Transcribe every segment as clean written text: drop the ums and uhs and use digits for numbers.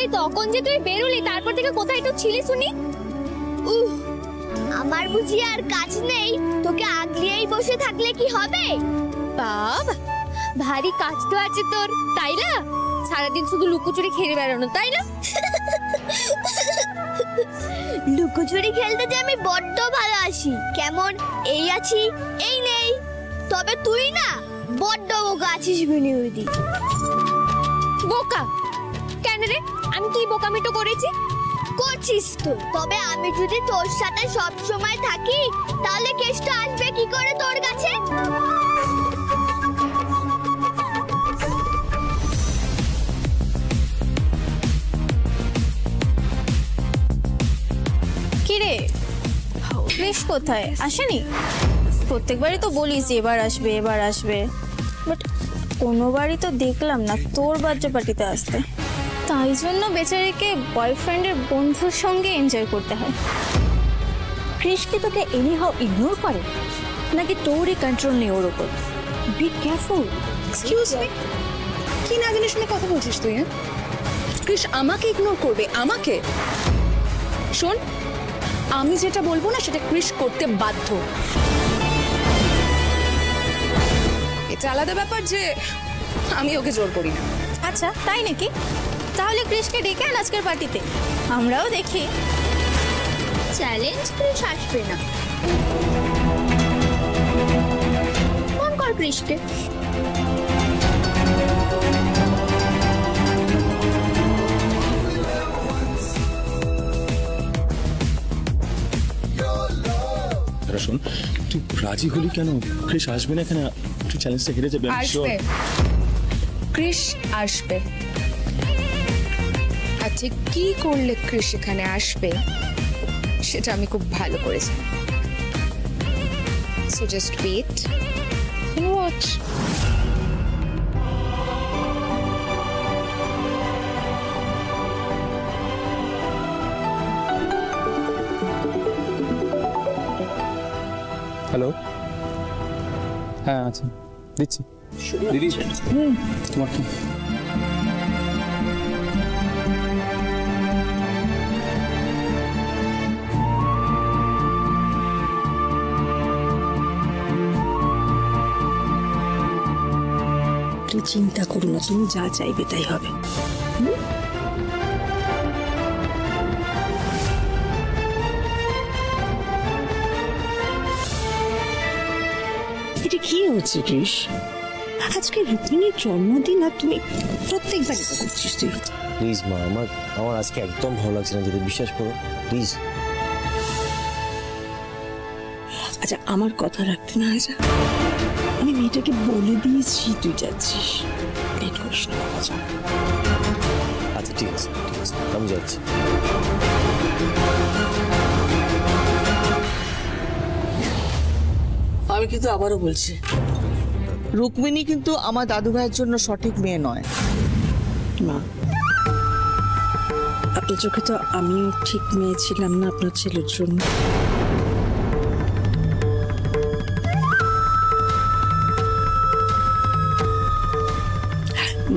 সেই তখন যে তুই বেরোলি, তারপর থেকে কোথায় একটু ছিলি শুনি? আমার বুঝি আর কাজ নেই, তোকে আগলিয়েই বসে থাকলে কি হবে? বাবা, ভারী কাজ তো আছে তোর, তাই না? সারাদিন শুধু লুকোচুরি খেলে বেড়ানো, তাই না? লুকোচুরি খেলতে যে আমি বড্ড ভালোবাসি। কেমন এই আছি এই নেই, তবে তুই না বড্ড বোকা আছিস বিনুদি। বোকা কেন রে? আমি কি বোকামিটো করেছি? করছিস তো, তবে আমি যদি তোর সাথে সব সময় থাকি তাহলে কেসটা আসবে কি করে তোর কাছে? কিরে, কৃষ কোথায়? আসেনি? প্রত্যেকবারই তো বলিস এবার আসবে এবার আসবে, বাট কোনোবারই তো দেখলাম না তোর বার্থডে পার্টিতে আসতে। তাই জন্য বেচারিকে বয়ফ্রেন্ডের বন্ধুর সঙ্গে এনজয় করতে হয়। কৃষ কি তোকে এনিহাও ইগনোর করে, নাকি তোরই কন্ট্রোল নেই ওর উপর? Be careful. এক্সকিউজ মি, কি না জেনে শুনে কথা বলছিস তুই? হ্যাঁ, কৃষ আমাকে ইগনোর করবে? আমাকে? শোন, আমি যেটা বলবো না সেটা কৃষ করতে বাধ্য। এটা আলাদা ব্যাপার যে আমি ওকে জোর করি না। আচ্ছা তাই নাকি? তাহলে কৃষকে ডেকে আন আজকের পার্টিতে, আমরাও দেখি। চ্যালেঞ্জ কৃষ আসবে না, ফোন কর কৃষকে। শোন, তুই রাজি হলি কেন? কৃষ আসবে না এখানে, তুই চ্যালেঞ্জটা হেরে যাবে। আসবে, কৃষ আসবে। আর ঠিক কি করলে কৃষ এখানে আসবে সেটা আমি খুব ভালো করে জানি। So just wait and watch. Hello, হ্যাঁ আচ্ছা দিচ্ছি। দিদি তোমার কি? চিন্তা করো না, তুমি যা চাইবে তাই হবে। এটা কি হচ্ছে কৃষ? আজকে রুক্মিণীর জন্মদিন আর তুমি প্রত্যেকবার এটা করছিস তুই। প্লিজ মা, আমার আজকে একদম ভালো লাগছে না, যদি বিশ্বাস করো প্লিজ। আচ্ছা আমার কথা রাখতে না যা, আমি মেয়েটাকে বলে দিয়েছি তুই যাচ্ছিস, লেট করিস না। আচ্ছা ঠিক আছে আমি যাচ্ছি। আমি কিন্তু আবারও বলছি, রুক্মিণী কিন্তু আমার দাদু ভাইয়ের জন্য সঠিক মেয়ে নয়। মা, আপনার চোখে তো আমিও ঠিক মেয়ে ছিলাম না আপনার ছেলের জন্য।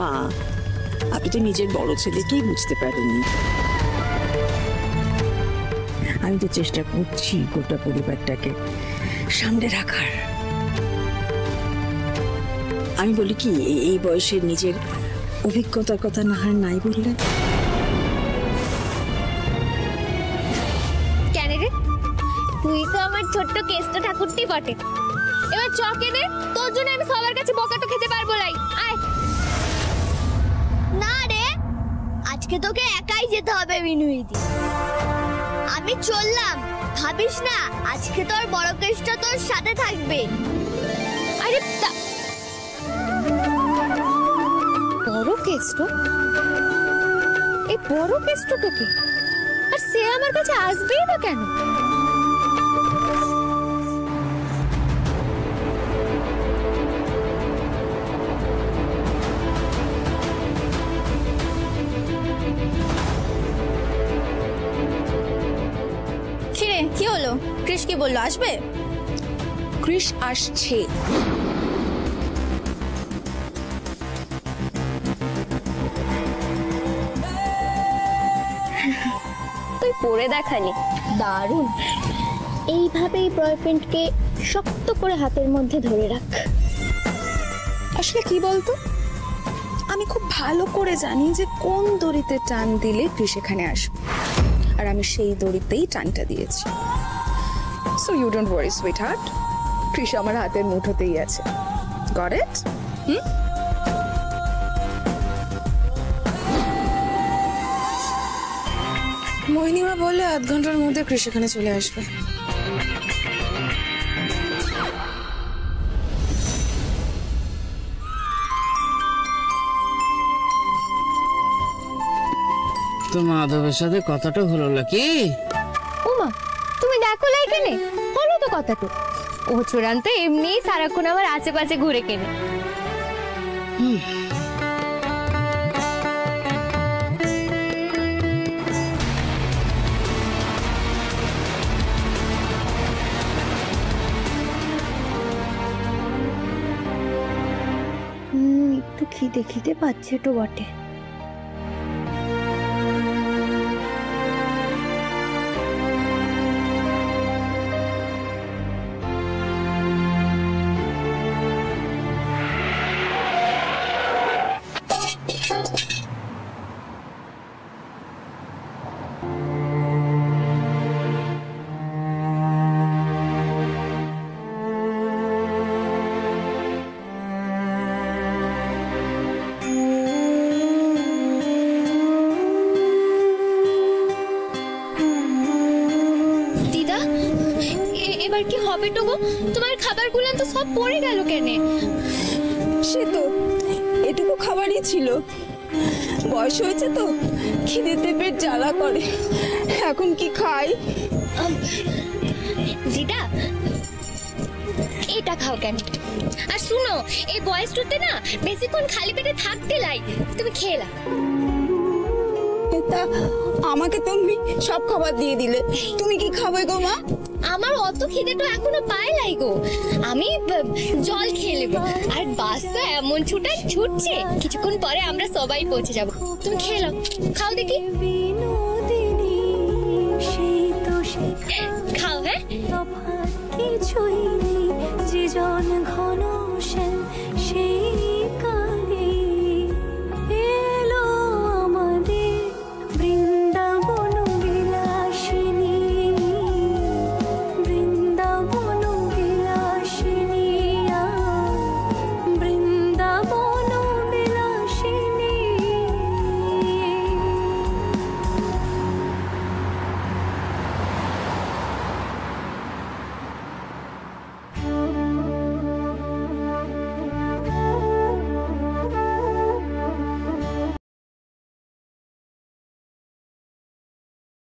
মা, আপনি তো নিজের বড় ছেলেকেই বুঝতে পারেননি। আমি তো চেষ্টা করছি গোটা পরিবারটাকে সামনে রাখার। আমি বলি কি, এই বয়সে নিজের অভিজ্ঞতার কথা না হয় নাই বললেন। কেন রে? তুই তো আমার ছোট্ট কেষ্ট ঠাকুরটি বটে। এবার চকে দে, তোর জন্য আমি সবার কাছে বকাটো খেতে পারবো। লাই আয়। না রে, আজকে তোকে একাই যেতে হবে বিনুইদি। আমি চললাম, ভাবিস না আজকে তোর বড় কেষ্ট তোর সাথে থাকবে। আরে বড় কেষ্ট? এই বড় কেষ্টটা কি? আর সে আমার কাছে আসবেই না কেন? কিরে কি হলো? কৃষ কি বললো, আসবে? কৃষ আসছে। পরে দেখালি, দারুণ। এইভাবেই বয়ফ্রেন্ডকে শক্ত করে হাতের মধ্যে ধরে রাখ। আসলে কি বলতো, আমি খুব ভালো করে জানি যে কোন দড়িতে টান দিলে কৃষ এখানে আসবে, আর আমি সেই দড়িতেই টানটা দিয়েছি। So you don't worry sweetheart, Krish আমার হাতের মুঠোতেই আছে। Got it? মোহিনীমা বলে 8 ঘন্টার মধ্যে কৃষ এখানে চলে আসবে। তো মাধবের সাথে কথাটা হলো নাকি? ওমা, তুমি দেখো লাই কেনে হলো তো কথাটা। ও চূড়ান্ত এমনি সারাক্ষণ আমার আশেপাশে ঘুরে কেনে। একটু খিদে খিদে পাচ্ছে তো বটে। এবার কি হবে টুকু? তোমার খাবারগুলো তো সব পড়ে গেল কেনে? সে তো এটুকু খাবারই ছিল, বয়স হয়েছে তো খিদেতে পেট জ্বালা করে, এখন কি খাই? দিদা এটা খাও কেন? আর শুনো, এই বয়সটাতে না বেশিক্ষণ খালি পেটে থাকতে লাই, তুমি খেয়ে নাও। তা আমাকে তুমি সব খাবার দিয়ে দিলে, তুমি কি খাবে গো মা? আমার অত খিদে তো এখনো পায় লাই গো, আমি জল খেয়ে নেবো। আর বাস তো এমন ছুটছে, কিছুক্ষণ পরে আমরা সবাই পৌঁছে যাবো। তুমি খেয়ে নাও, খাও দেখি, খাও। হ্যাঁ